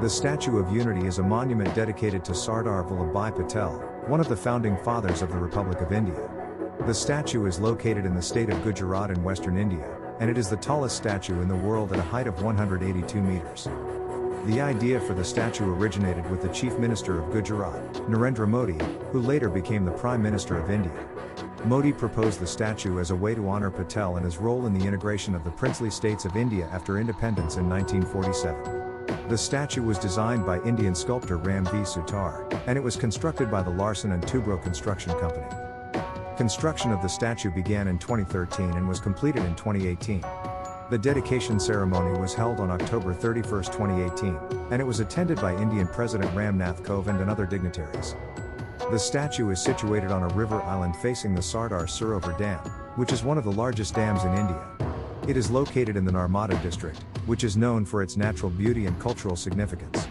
The Statue of Unity is a monument dedicated to Sardar Vallabhbhai Patel, one of the founding fathers of the Republic of India. The statue is located in the state of Gujarat in western India, and it is the tallest statue in the world at a height of 182 meters. The idea for the statue originated with the Chief Minister of Gujarat, Narendra Modi, who later became the Prime Minister of India. Modi proposed the statue as a way to honor Patel and his role in the integration of the princely states of India after independence in 1947. The statue was designed by Indian sculptor Ram V. Sutar, and it was constructed by the Larsen & Toubro Construction Company. Construction of the statue began in 2013 and was completed in 2018. The dedication ceremony was held on October 31, 2018, and it was attended by Indian President Ram Nath Kovind and other dignitaries. The statue is situated on a river island facing the Sardar Sarovar Dam, which is one of the largest dams in India. It is located in the Narmada district, which is known for its natural beauty and cultural significance.